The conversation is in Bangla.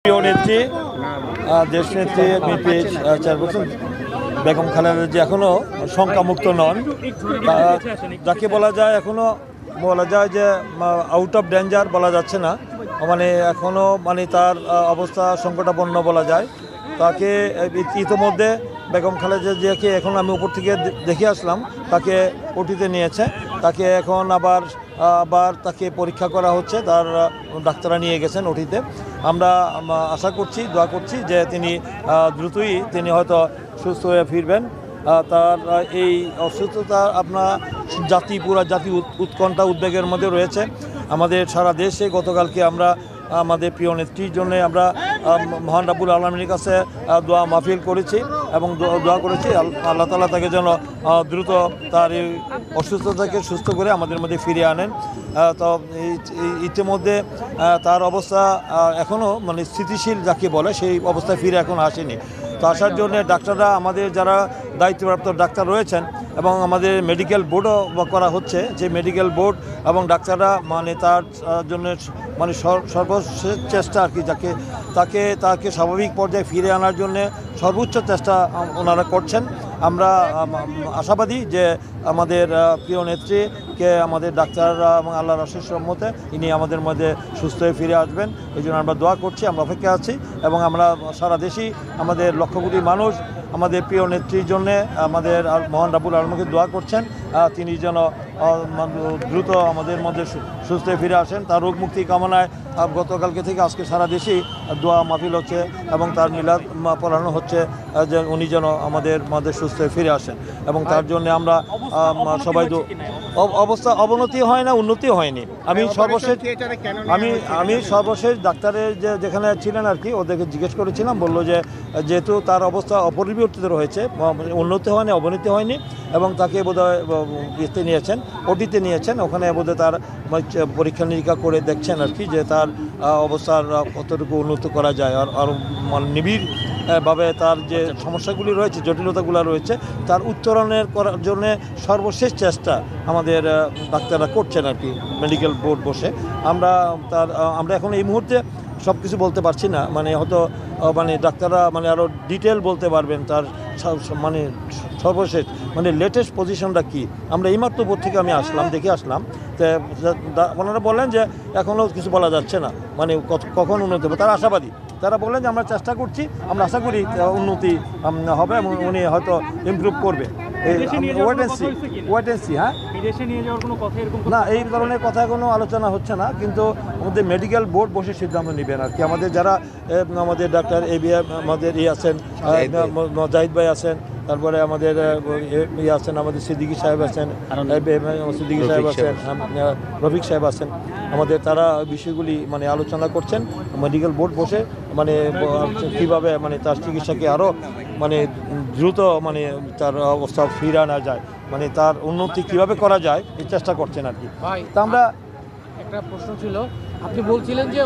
প্রিয় নেত্রী দেশনেত্রী বিএনপি চেয়ারপারসন বেগম খালেদা যে এখনও শঙ্কামুক্ত নন, যাকে বলা যায় এখনও বলা যায় যে আউট অফ ডেঞ্জার বলা যাচ্ছে না, মানে এখনও মানে তার অবস্থা সংকটাপন্ন বলা যায়। তাকে ইতিমধ্যে বেগম খালেদা জিয়াকে এখন আমি উপর থেকে দেখে আসলাম, তাকে ওটিতে নিয়েছে, তাকে এখন আবার তাকে পরীক্ষা করা হচ্ছে, তার ডাক্তাররা নিয়ে গেছেন ওটিতে। আমরা আশা করছি, দোয়া করছি যে দ্রুতই তিনি হয়তো সুস্থ হয়ে ফিরবেন। তার এই অসুস্থতা পুরা জাতি উৎকণ্ঠা উদ্বেগের মধ্যে রয়েছে। আমাদের সারা দেশে গতকালকে আমরা আমাদের প্রিয় নেত্রীর জন্য আমরা মহান রাব্বুল আলামিনের কাছে দোয়া মাহফিল করেছি এবং দোয়া করেছি আল্লাহ তাআলা তাকে যেন দ্রুত তার এই অসুস্থতাকে সুস্থ করে আমাদের মধ্যে ফিরিয়ে আনেন। তো ইতিমধ্যে তার অবস্থা এখনও মানে স্থিতিশীল যাকে বলে সেই অবস্থায় ফিরে এখন আসেনি। তো আসার জন্য ডাক্তাররা, আমাদের যারা দায়িত্বপ্রাপ্ত ডাক্তার রয়েছেন এবং আমাদের মেডিকেল বোর্ডও করা হচ্ছে, যে মেডিকেল বোর্ড এবং ডাক্তাররা মানে তার জন্য মানে সর্বশেষ চেষ্টা আর কি, তাকে স্বাভাবিক পর্যায়ে ফিরে আনার জন্য সর্বোচ্চ চেষ্টা ওনারা করছেন। আমরা আশাবাদী যে আমাদের প্রিয় নেত্রীকে আমাদের ডাক্তাররা এবং আল্লাহর অশেষ রহমতে ইনি আমাদের মধ্যে সুস্থ হয়ে ফিরে আসবেন। এই জন্য আমরা দোয়া করছি, আমরা অপেক্ষা আছি এবং আমরা সারা দেশেই আমাদের লক্ষ কোটি মানুষ আমাদের প্রিয় নেত্রীর জন্যে আমাদের মহান রাব্বুল আলামিনকে দোয়া করছেন, তিনি যেন দ্রুত আমাদের মধ্যে সুস্থ হয়ে ফিরে আসেন। তার রোগ মুক্তি কামনায় গতকালকে থেকে আজকে সারা দেশেই দোয়া মাহফিল হচ্ছে এবং তার মিলাদ পড়ানো হচ্ছে যে উনি যেন আমাদের মধ্যে সুস্থ হয়ে ফিরে আসেন। এবং তার জন্য আমরা সবাই অবস্থা অবনতি হয় না, উন্নতি হয়নি। আমি সর্বশেষ ডাক্তারের যেখানে ছিলেন আর কি, ওদেরকে জিজ্ঞেস করেছিলাম, বললো যে যেহেতু তার অবস্থা অপরিবর্তিত রয়েছে, উন্নতি হয়নি, অবনতি হয়নি, এবং তাকে বোধহয় ইয়েতে নিয়েছেন, ওটিতে নিয়েছেন, ওখানে বোধহয় তার পরীক্ষা নিরীক্ষা করে দেখছেন আর কি যে তার অবস্থার কতটুকু উন্নত করা যায়, আর নিবিড় ভাবে তার যে সমস্যাগুলি রয়েছে, জটিলতাগুলো রয়েছে, তার উত্তরণের করার জন্যে সর্বশেষ চেষ্টা আমাদের ডাক্তাররা করছেন আর কি, মেডিকেল বোর্ড বসে। আমরা এখন এই মুহূর্তে সব কিছু বলতে পারছি না, মানে হয়তো মানে ডাক্তাররা মানে আরও ডিটেল বলতে পারবেন তার মানে সর্বশেষ মানে লেটেস্ট পজিশনটা কী। আমরা এইমাত্র বোর্ড থেকে আমি দেখে আসলাম, তো ওনারা বললেন যে এখনও কিছু বলা যাচ্ছে না, মানে কখন উন্নতি হবে। তারা আশাবাদী, তারা বললেন যে আমরা চেষ্টা করছি, আমরা আশা করি উন্নতি হবে এবং উনি হয়তো ইমপ্রুভ করবে। না, এই ধরনের কথা কোনো আলোচনা হচ্ছে না, কিন্তু আমাদের মেডিকেল বোর্ড বসে সিদ্ধান্ত নেবেন আর কি। আমাদের যারা আমাদের ডাক্তার আমাদের আছেন, জাহিদ ভাই আছেন, তারপরে আমাদের আছেন, আমাদের সিদ্দিকী সাহেব আছেন, সিদ্দিকী সাহেব আছেন, রফিক সাহেব আছেন, আমাদের তারা বিষয়গুলি মানে আলোচনা করছেন। মেডিকেল বোর্ড বসে মানে কীভাবে মানে তার চিকিৎসাকে আরও মানে দ্রুত মানে তার অবস্থা ফিরে আনা যায়, মানে তার উন্নতি কীভাবে করা যায় এই চেষ্টা করছেন আর কি। তা আমরা একটা প্রশ্ন ছিল, আপনি বলছিলেন যে